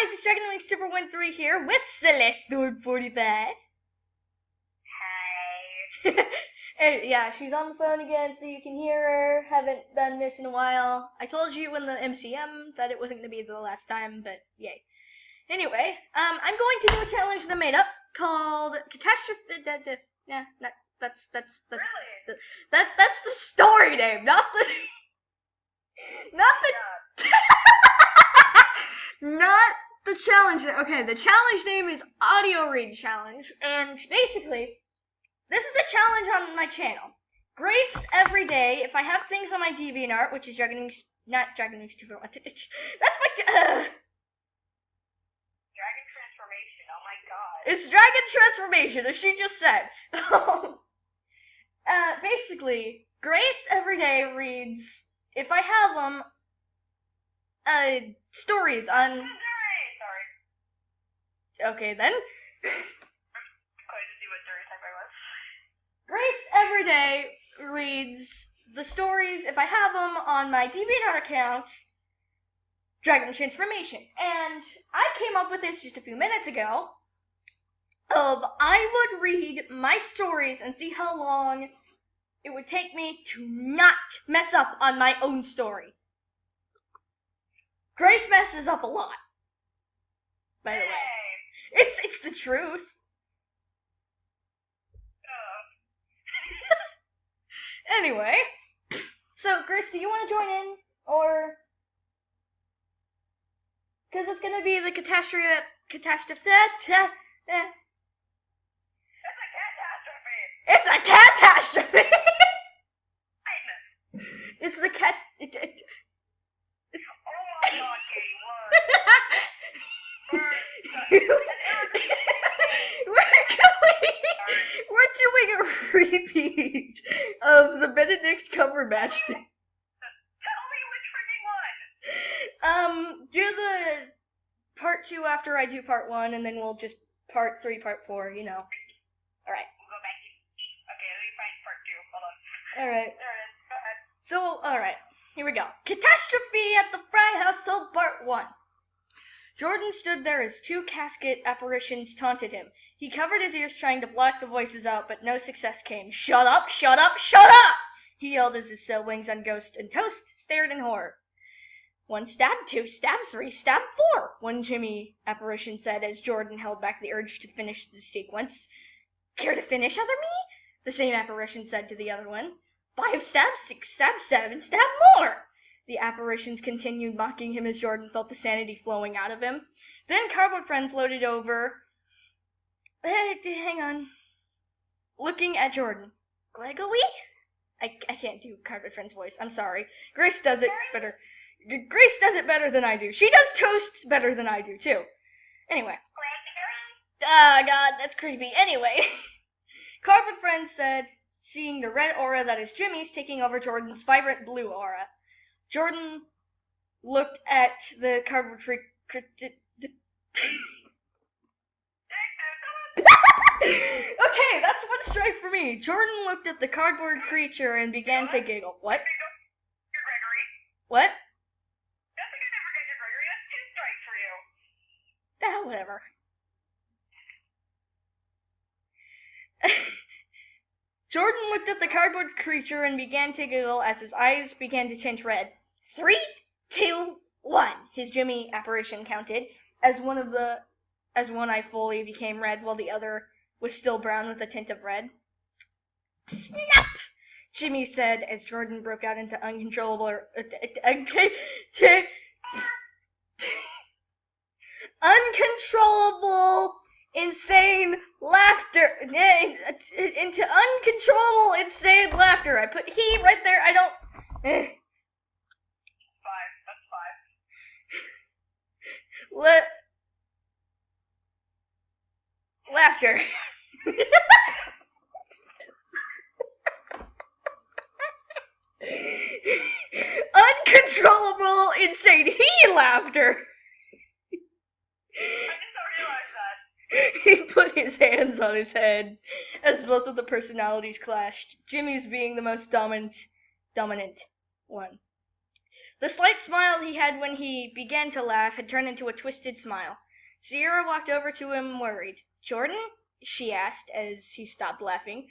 guys, it's Celestorb45 here with Celestorb45. Hi. And yeah, she's on the phone again, so you can hear her. Haven't done this in a while. I told you in the MCM that it wasn't going to be the last time, but yay. Anyway, I'm going to do a challenge that I made up called Catastrophe. Yeah, that's Really? that's the story name, not the not the challenge. Okay, the challenge name is Autio Read Challenge, and basically, this is a challenge on my channel. Grace every day, if I have things on my DeviantArt, which is not Dragon Wings 2 that's my Dragon transformation. Oh my god. it's Dragon Transformation, as she just said. Basically, Grace every day reads, if I have them, stories on. Sorry. Okay then. I'm going to see what stereotype I was. Grace every day reads the stories, if I have them, on my DeviantArt account, Dragon Transformation. And I came up with this just a few minutes ago. I would read my stories and see how long it would take me to not mess up on my own story. Grace messes up a lot, by the way. It's the truth. Anyway, so Grace, do you want to join in, or because it's gonna be the catastrophe? It's a catastrophe. It's a catastrophe. It's the cat. Oh my god, Katie, We're doing a repeat of the Benedict Cumberbatch thing. Tell me which freaking one. Do the part 2 after I do part 1, and then we'll just part 3, part 4, you know. Alright. We'll go back to okay, let me find part 2. Hold on. Alright. There it is. Go ahead. So, alright. Here we go. Catastrophe at the Fry Household, part 1. Jordan stood there as two casket apparitions taunted him. He covered his ears trying to block the voices out, but no success came. Shut up, shut up, shut up! He yelled as his siblings on Ghost and Toast stared in horror. 1 stab, 2 stab, 3 stab, 4, one Jimmy apparition said as Jordan held back the urge to finish the sequence. Care to finish, other me? The same apparition said to the other one. 5 stabs, 6 stabs, 7 stab more! The apparitions continued mocking him as Jordan felt the sanity flowing out of him. Then Cardboard Friends loaded over. Hang on. Looking at Jordan. Gregory? I can't do Cardboard Friends' voice. I'm sorry. Grace does it better. Grace does it better than I do. She does Toasts better than I do, too. Anyway. Ah, God, that's creepy. Anyway. Cardboard Friends said, seeing the red aura that is Jimmy's taking over Jordan's vibrant blue aura. Jordan looked at the cardboard Okay, that's 1 strike for me. Jordan looked at the cardboard creature and began to giggle. What? Gregory. What? That's a good never get your Gregory. That's 2 strikes for you. Ah, whatever. Jordan looked at the cardboard creature and began to giggle as his eyes began to tint red. 3, 2, 1, his Jimmy apparition counted, as one eye fully became red while the other was still brown with a tint of red. Snap! Jimmy said as Jordan broke out into uncontrollable insane laughter. Into uncontrollable insane laughter. I put he right there. I don't. 5. That's 5. Laughter. Uncontrollable insane laughter. I just don't realize that. He put his hands on his head as both of the personalities clashed, Jimmy's being the most dominant one. The slight smile he had when he began to laugh had turned into a twisted smile. Sierra walked over to him, worried. "Jordan?" she asked as he stopped laughing.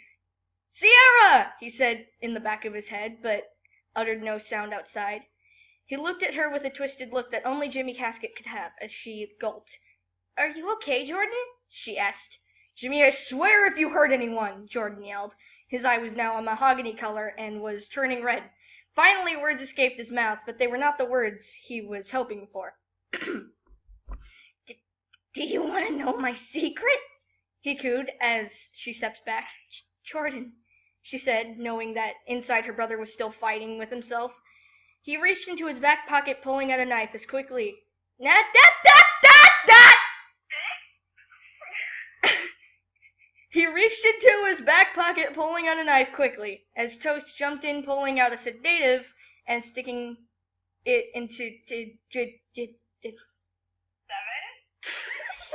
"Sierra!" he said in the back of his head, but uttered no sound outside. He looked at her with a twisted look that only Jimmy Casket could have, as she gulped. "Are you okay, Jordan?" she asked. "Jimmy, I swear if you hurt anyone!" Jordan yelled. His eye was now a mahogany color and was turning red. Finally words escaped his mouth, but they were not the words he was hoping for. Do you want to know my secret?" he cooed as she stepped back. "Jordan," she said, knowing that inside her brother was still fighting with himself. He reached into his back pocket, pulling out a knife as quickly. He reached into his back pocket, pulling out a knife quickly, as Toast jumped in, pulling out a sedative and sticking it into... 7?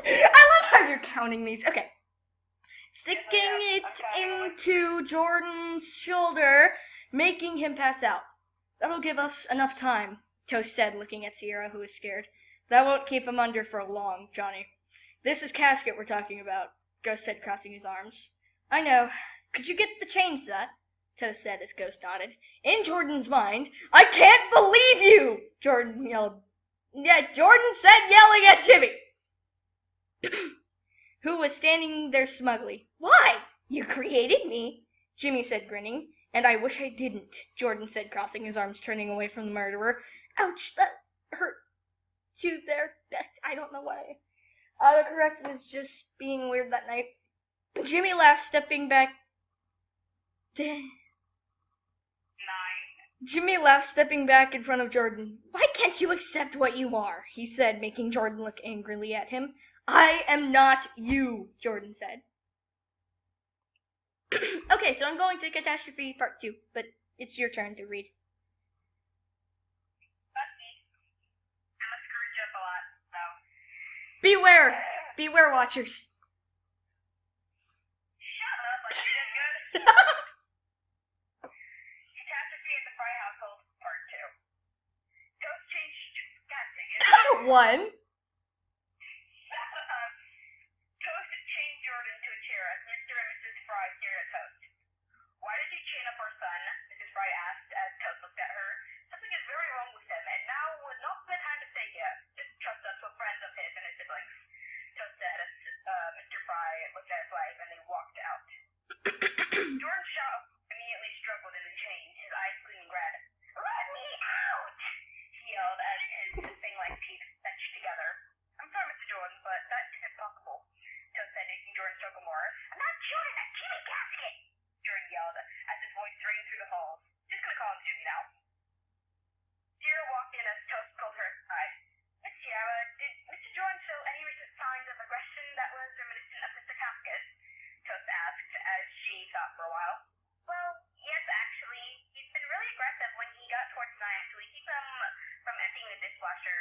I love how you're counting these. Okay. Sticking it into Jordan's shoulder, making him pass out. "That'll give us enough time," Toast said, looking at Sierra, who was scared. "That won't keep him under for long, Johnny. This is Casket we're talking about," Ghost said, crossing his arms. "I know. Could you get the chain set?" Toast said as Ghost nodded. In Jordan's mind, "I can't believe you!" Jordan yelled. Yeah, Jordan said, yelling at Jimmy, who was standing there smugly. "Why? You created me," Jimmy said, grinning. "And I wish I didn't," Jordan said, crossing his arms, turning away from the murderer. "Ouch, that hurt you there. I don't know why. Autocorrect was just being weird that night." Jimmy laughed, stepping back. 9. Jimmy laughed, stepping back in front of Jordan. "Why can't you accept what you are?" he said, making Jordan look angrily at him. "I am not you," Jordan said. Okay, so I'm going to Catastrophe Part 2, but it's your turn to read. That's me. I'm a screwed up a lot, so... Beware! Beware, watchers. Shut up, like you did good. Catastrophe at the Fry household, Part 2. Toast changed... God dang it. 1. Toast chained Jordan to a chair as Mr. and Mrs. Fry stared at Toast. "Why did you chain up our son?" Mrs. Fry asked as Toast looked at her. "Something is very wrong with him, and now would not be the time to stay here. Just trust us with friends of his and his siblings," Toast said as Mr. Fry looked at his wife and they walked out. Jordan's jaw immediately struggled in the chain, his eyes gleaming red. "Let me out!" he yelled as his thing-like teeth clenched together. "I'm sorry, Mr. Jordan, but that isn't possible," Toast said, making Jordan struggle more. "I'm not chewing a Jimmy Casket!" Jordan yelled as his voice rang through the halls. "Just gonna call him Jimmy now." Sierra walked in as Toast pulled her aside. "Miss Sierra, did Mr. Jordan show any recent signs of aggression that was reminiscent of Mr. Casket?" Toast asked as she thought for a while. "Well, yes, actually. He's been really aggressive when he got towards Naya, so we keep him from emptying the dishwasher.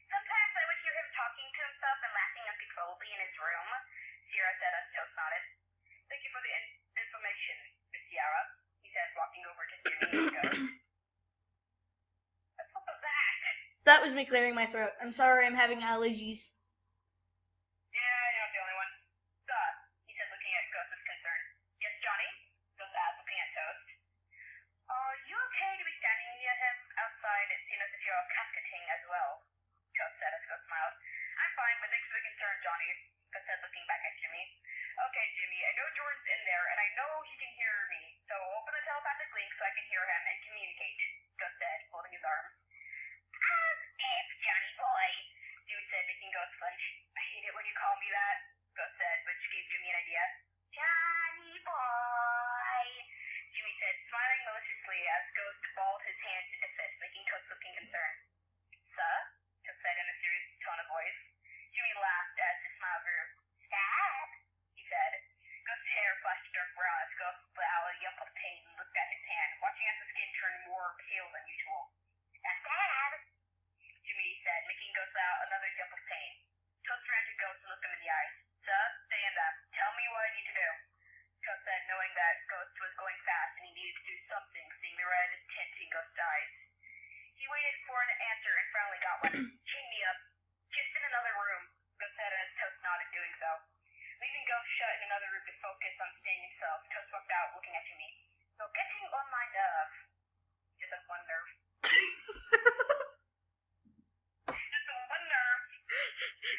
Sometimes I would hear him talking to himself and laughing uncontrollably in his room," Sierra said as Toast nodded. "Thank you for the information, Miss Sierra," he said, walking over to Jimmy and Ghost. "What was that?" That was me clearing my throat. I'm sorry, I'm having allergies. "Yeah, you're not the only one. He said, looking at Ghost with concern. "Yes, Johnny?" Ghost asked, looking at Toast. "Are you okay to be standing near him outside, seeing as if you're casketing as well?" Toast said as Ghost smiled. "I'm fine, but thanks for the concern, Johnny," Ghost said, looking back at Jimmy. "Okay, Jimmy, I know Jordan's in there, and I know he can hear me, so open the telepathic link so I can hear him and communicate," Ghost said, holding his arms. "As if, Johnny boy," Jimmy said, making Ghost flinch. "I hate it when you call me that," Ghost said, which gave Jimmy an idea. "Johnny boy," Jimmy said, smiling maliciously as Ghost balled his hands into fists, making Toast looking concerned. "Sir?"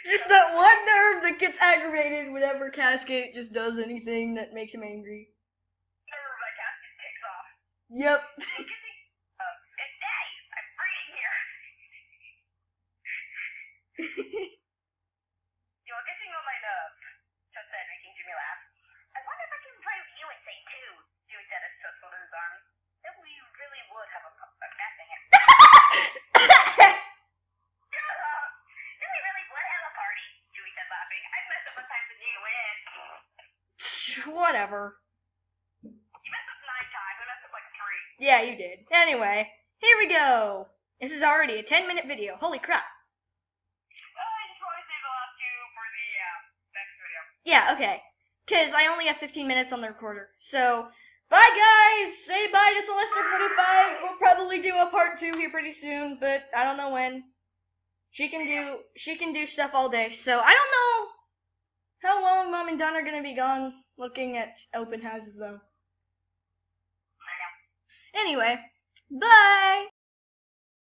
Just that one nerve that gets aggravated whenever Casket just does anything that makes him angry. Nerve that Casket takes off. Yep. It's day. I'm breathing here. You're getting on my nerves, Toad said, making Jimmy laugh. I wonder if I can play with you and say too, Jimmy said as Toad folded his arms. Then we really would have a cat thing. Whatever. You messed up 9 times, I messed up like 3. Yeah, you did. Anyway, here we go. This is already a 10-minute video. Holy crap. I just want to save the last 2 for the next video. Yeah, okay. Because I only have 15 minutes on the recorder. So, bye guys! Say bye to Celestorb45. We'll probably do a part 2 here pretty soon, but I don't know when. She can do stuff all day. So, I don't know how long Mom and Don are going to be gone looking at open houses, though. I know. Anyway, bye!